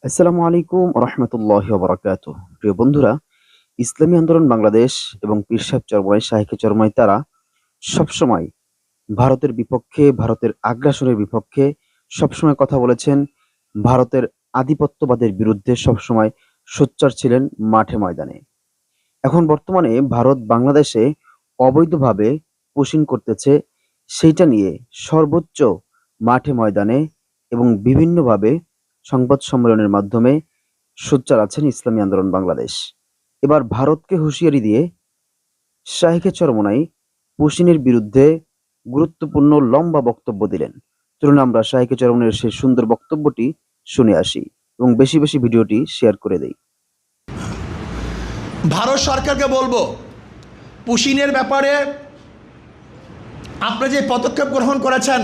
আসসালামু আলাইকুম রহমতুল্লাহ বারাকাতুহ। প্রিয় বন্ধুরা, ইসলামী আন্দোলন বাংলাদেশ এবং পীর সাহেব চরমনাই শাহেখে চরমনাই তারা সবসময় ভারতের বিপক্ষে, ভারতের আগ্রাসনের বিপক্ষে সবসময় কথা বলেছেন। ভারতের আধিপত্যবাদের বিরুদ্ধে সবসময় সোচ্চার ছিলেন মাঠে ময়দানে। এখন বর্তমানে ভারত বাংলাদেশে অবৈধভাবে পুশিং করতেছে, সেইটা নিয়ে সর্বোচ্চ মাঠে ময়দানে এবং বিভিন্নভাবে সংবাদ সম্মেলনের মাধ্যমে সোচ্চার আছেন ইসলামী আন্দোলন বাংলাদেশ। এবার ভারতকে হুঁশিয়ারি দিয়ে শাহেখে চরমোনাই পুশিনের বিরুদ্ধে গুরুত্বপূর্ণ লম্বা বক্তব্য দিলেন। চলুন আমরা শাহেখে চরমোনাইয়ের সেই সুন্দর বক্তব্যটি শুনে আসি এবং বেশি বেশি ভিডিওটি শেয়ার করে দেই। ভারত সরকারকে বলবো, পুশিনের ব্যাপারে আপনি যে পদক্ষেপ গ্রহণ করেছেন,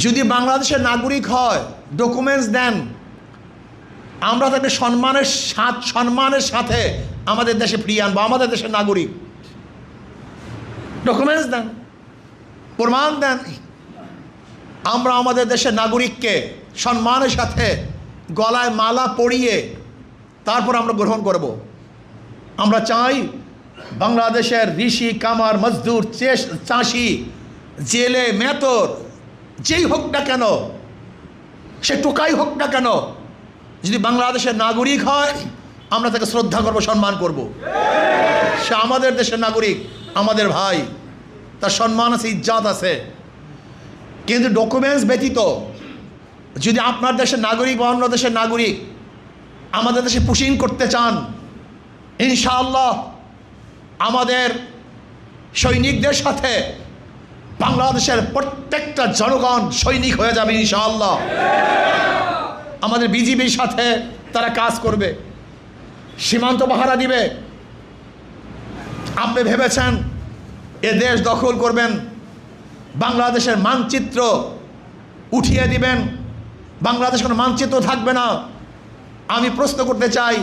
যদি বাংলাদেশের নাগরিক হয়, ডকুমেন্টস দেন, আমরা তাকে সম্মানের সাথে আমাদের দেশে ফিরিয়ে আনবো। আমাদের দেশের নাগরিক, ডকুমেন্টস দেন, প্রমাণ দেন। আমরা আমাদের দেশের নাগরিককে সম্মানের সাথে গলায় মালা পরিয়ে তারপর আমরা গ্রহণ করব। আমরা চাই বাংলাদেশের ঋষি, কামার, মজদুর, চাষি, জেলে, মেতর, যেই হোক না কেন, সে টোকাই হোক না কেন, যদি বাংলাদেশের নাগরিক হয় আমরা তাকে শ্রদ্ধা করব, সম্মান করব। সে আমাদের দেশের নাগরিক, আমাদের ভাই, তার সম্মান আছে, ইজ্জত আছে। কিন্তু ডকুমেন্টস ব্যতীত যদি আপনার দেশের নাগরিক বা অন্য দেশের নাগরিক আমাদের দেশে পুশিং করতে চান, ইনশাআল্লাহ আমাদের সৈনিকদের সাথে বাংলাদেশের প্রত্যেকটা জনগণ সৈনিক হয়ে যাবে ইনশাআল্লাহ। আমাদের বিজিবির সাথে তারা কাজ করবে, সীমান্ত পাহারা দিবে। আপনি ভেবেছেন এ দেশ দখল করবেন, বাংলাদেশের মানচিত্র উঠিয়ে দিবেন, বাংলাদেশ কোনো মানচিত্র থাকবে না? আমি প্রশ্ন করতে চাই,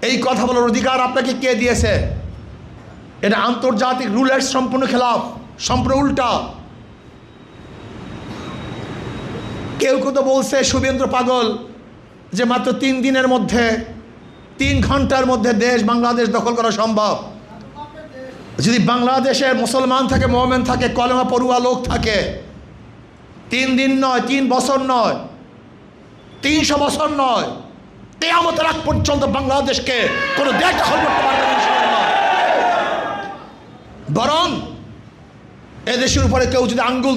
এই কথা বলার অধিকার আপনাকে কে দিয়েছে? এটা আন্তর্জাতিক রুলের সম্পূর্ণ খেলাফ, সম্পূর্ণ উল্টা। কেউ কেউ তো বলছে শুভেন্দ্র পাগল যে মাত্র 3 দিনের মধ্যে, 3 ঘন্টার মধ্যে দেশ বাংলাদেশ দখল করা সম্ভব। যদি বাংলাদেশের মুসলমান থাকে, মুমিন থাকে, কলেমা পড়ুয়া লোক থাকে, 3 দিন নয়, 3 বছর নয়, 300 বছর নয়, কিয়ামতের আগ পর্যন্ত বাংলাদেশকে কোনো দেশ দখল করতে পারবে না ইনশাআল্লাহ। বরং এদেশের উপরে কেউ যদি আঙ্গুল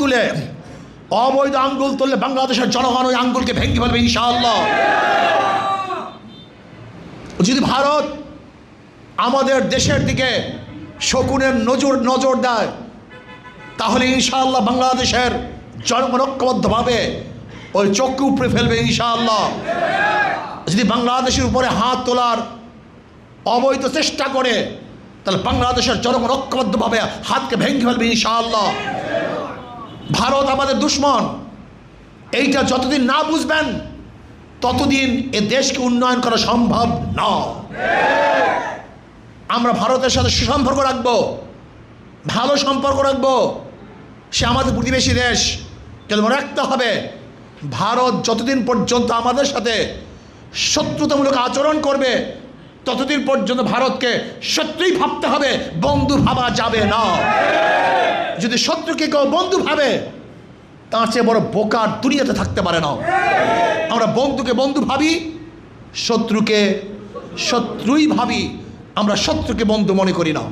তুলে, অবৈধ আঙ্গুল তুললে বাংলাদেশের জনগণ ওই আঙ্গুলকে ভেঙে ফেলবে ইনশাআল্লাহ। যদি ভারত আমাদের দেশের দিকে শকুনের নজর দেয়, তাহলে ইনশাআল্লাহ বাংলাদেশের জনগণ ঐক্যবদ্ধভাবে ওই চক্ষু উপড়ে ফেলবে ইনশাআল্লাহ। যদি বাংলাদেশের উপরে হাত তোলার অবৈধ চেষ্টা করে, তাহলে বাংলাদেশের জনগণ ঐক্যবদ্ধভাবে হাতকে ভেঙে ফেলবে ইনশাআল্লাহ। ভারত আমাদের দুশ্মন, এইটা যতদিন না বুঝবেন ততদিন এ দেশকে উন্নয়ন করা সম্ভব না। আমরা ভারতের সাথে সুসম্পর্ক রাখবো, ভালো সম্পর্ক রাখবো। সে আমাদের প্রতিবেশী দেশ, কিন্তু মনে রাখতে হবে ভারত যতদিন পর্যন্ত আমাদের সাথে শত্রুতামূলক আচরণ করবে ততদিন পর্যন্ত ভারতকে শত্রুই ভাবতে হবে, বন্ধু ভাবা যাবে না। যদি শত্রুকে কেউ বন্ধু ভাবে, তার চেয়ে বড় বোকার দুনিয়াতে থাকতে পারে না। আমরা বন্ধুকে বন্ধু ভাবি, শত্রুকে শত্রুই ভাবি, আমরা শত্রুকে বন্ধু মনে করি না।